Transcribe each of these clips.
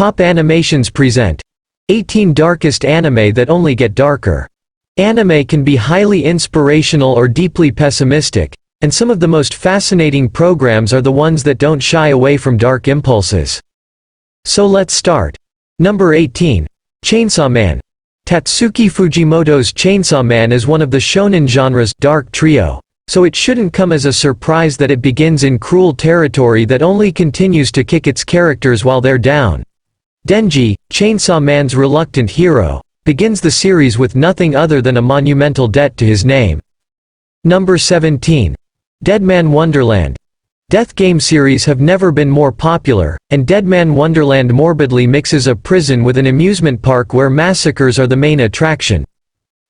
Top Animations present 18 darkest anime that only get darker. Anime can be highly inspirational or deeply pessimistic, and some of the most fascinating programs are the ones that don't shy away from dark impulses. So let's start. Number 18. Chainsaw Man. Tatsuki Fujimoto's Chainsaw Man is one of the shonen genre's dark trio, so it shouldn't come as a surprise that it begins in cruel territory that only continues to kick its characters while they're down. Denji, Chainsaw Man's reluctant hero, begins the series with nothing other than a monumental debt to his name. Number 17. Deadman Wonderland. Death game series have never been more popular, and Deadman Wonderland morbidly mixes a prison with an amusement park where massacres are the main attraction.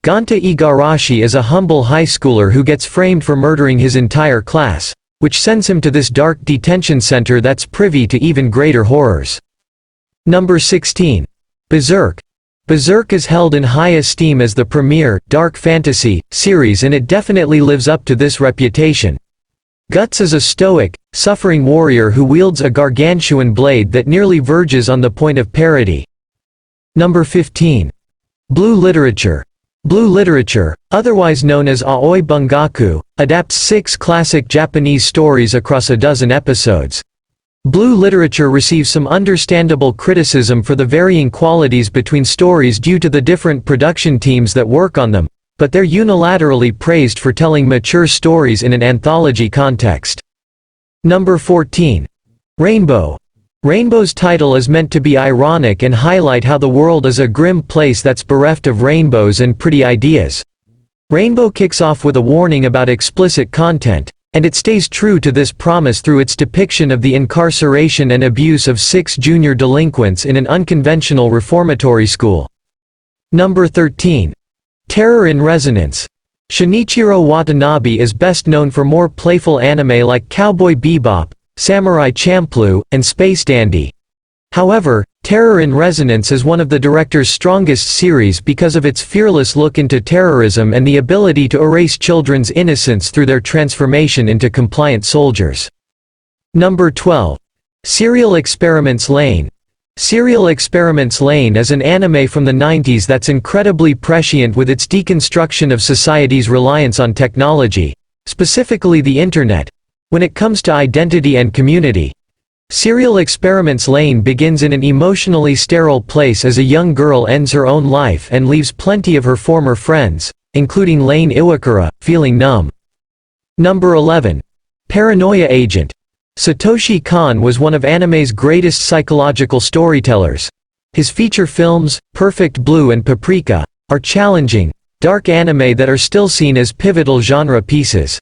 Gonta Igarashi is a humble high schooler who gets framed for murdering his entire class, which sends him to this dark detention center that's privy to even greater horrors. Number 16. Berserk. Berserk is held in high esteem as the premier, dark fantasy, series, and it definitely lives up to this reputation. Guts is a stoic, suffering warrior who wields a gargantuan blade that nearly verges on the point of parody. Number 15. Blue Literature. Blue Literature, otherwise known as Aoi Bungaku, adapts 6 classic Japanese stories across a dozen episodes. Blue Literature receives some understandable criticism for the varying qualities between stories due to the different production teams that work on them, but they're unilaterally praised for telling mature stories in an anthology context. Number 14. Rainbow. Rainbow's title is meant to be ironic and highlight how the world is a grim place that's bereft of rainbows and pretty ideas. Rainbow kicks off with a warning about explicit content, and it stays true to this promise through its depiction of the incarceration and abuse of 6 junior delinquents in an unconventional reformatory school. Number 13. Terror in Resonance. Shinichiro Watanabe is best known for more playful anime like Cowboy Bebop, Samurai Champloo, and Space Dandy. However, Terror in Resonance is one of the director's strongest series because of its fearless look into terrorism and the ability to erase children's innocence through their transformation into compliant soldiers. Number 12. Serial Experiments Lain. Serial Experiments Lain is an anime from the 90s that's incredibly prescient with its deconstruction of society's reliance on technology, specifically the internet, when it comes to identity and community. Serial Experiments Lain begins in an emotionally sterile place as a young girl ends her own life and leaves plenty of her former friends, including Lane Iwakura, feeling numb. Number 11. Paranoia Agent. Satoshi Kon was one of anime's greatest psychological storytellers. His feature films, Perfect Blue and Paprika, are challenging, dark anime that are still seen as pivotal genre pieces.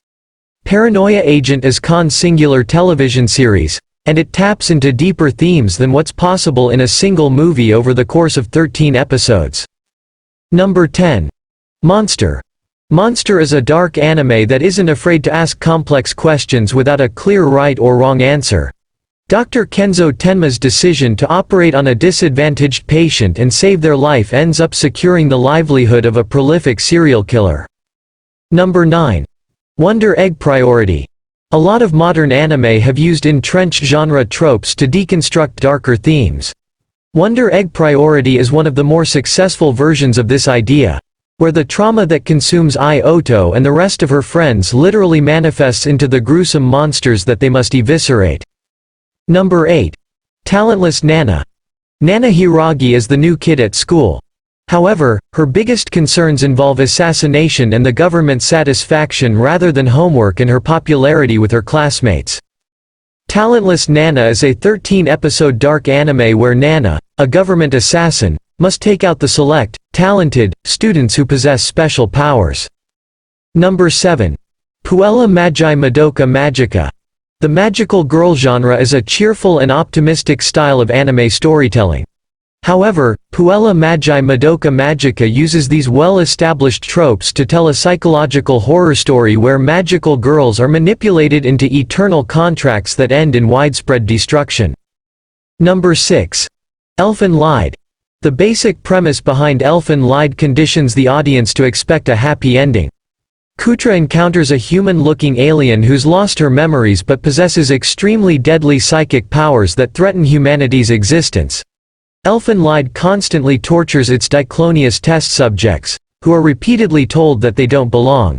Paranoia Agent is Kon's singular television series, and it taps into deeper themes than what's possible in a single movie over the course of 13 episodes. Number 10. Monster. Monster is a dark anime that isn't afraid to ask complex questions without a clear right or wrong answer. Dr. Kenzo Tenma's decision to operate on a disadvantaged patient and save their life ends up securing the livelihood of a prolific serial killer. Number 9. Wonder Egg Priority. A lot of modern anime have used entrenched genre tropes to deconstruct darker themes. Wonder Egg Priority is one of the more successful versions of this idea, where the trauma that consumes Ai Oto and the rest of her friends literally manifests into the gruesome monsters that they must eviscerate. Number 8. Talentless Nana. Nana Hiragi is the new kid at school. However, her biggest concerns involve assassination and the government's satisfaction rather than homework and her popularity with her classmates. Talentless Nana is a 13-episode dark anime where Nana, a government assassin, must take out the select, talented, students who possess special powers. Number 7. Puella Magi Madoka Magica. The magical girl genre is a cheerful and optimistic style of anime storytelling. However, Puella Magi Madoka Magica uses these well-established tropes to tell a psychological horror story where magical girls are manipulated into eternal contracts that end in widespread destruction. Number 6. Elfen Lied. The basic premise behind Elfen Lied conditions the audience to expect a happy ending. Kutra encounters a human-looking alien who's lost her memories but possesses extremely deadly psychic powers that threaten humanity's existence. Elfenlied constantly tortures its Diclonius test subjects, who are repeatedly told that they don't belong.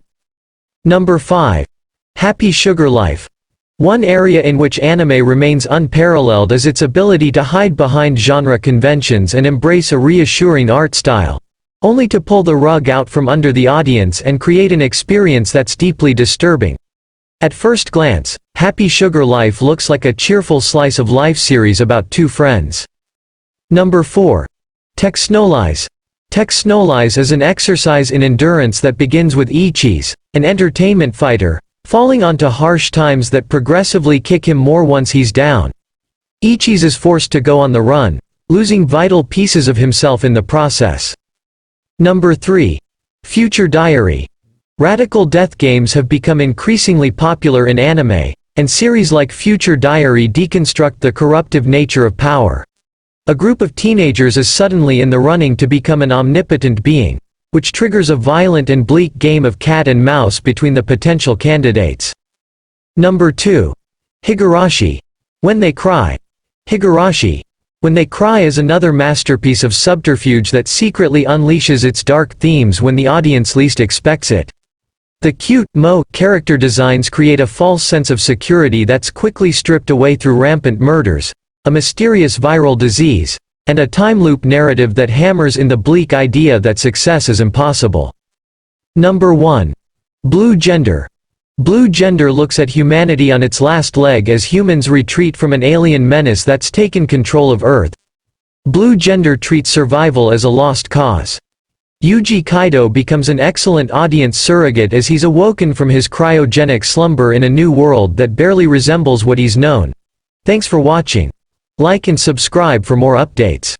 Number 5. Happy Sugar Life. One area in which anime remains unparalleled is its ability to hide behind genre conventions and embrace a reassuring art style, only to pull the rug out from under the audience and create an experience that's deeply disturbing. At first glance, Happy Sugar Life looks like a cheerful slice of life series about two friends. Number 4. Texhnolize. Texhnolize is an exercise in endurance that begins with Ichi's, an entertainment fighter, falling onto harsh times that progressively kick him more once he's down. Ichi's is forced to go on the run, losing vital pieces of himself in the process. Number 3. Future Diary. Radical death games have become increasingly popular in anime, and series like Future Diary deconstruct the corruptive nature of power. A group of teenagers is suddenly in the running to become an omnipotent being, which triggers a violent and bleak game of cat and mouse between the potential candidates. Number 2. Higurashi. When They Cry. Higurashi, When They Cry is another masterpiece of subterfuge that secretly unleashes its dark themes when the audience least expects it. The cute, character designs create a false sense of security that's quickly stripped away through rampant murders, a mysterious viral disease, and a time loop narrative that hammers in the bleak idea that success is impossible. Number 1. Blue Gender. Blue Gender looks at humanity on its last leg as humans retreat from an alien menace that's taken control of Earth. Blue Gender treats survival as a lost cause. Yuji Kaido becomes an excellent audience surrogate as he's awoken from his cryogenic slumber in a new world that barely resembles what he's known. Thanks for watching. Like and subscribe for more updates.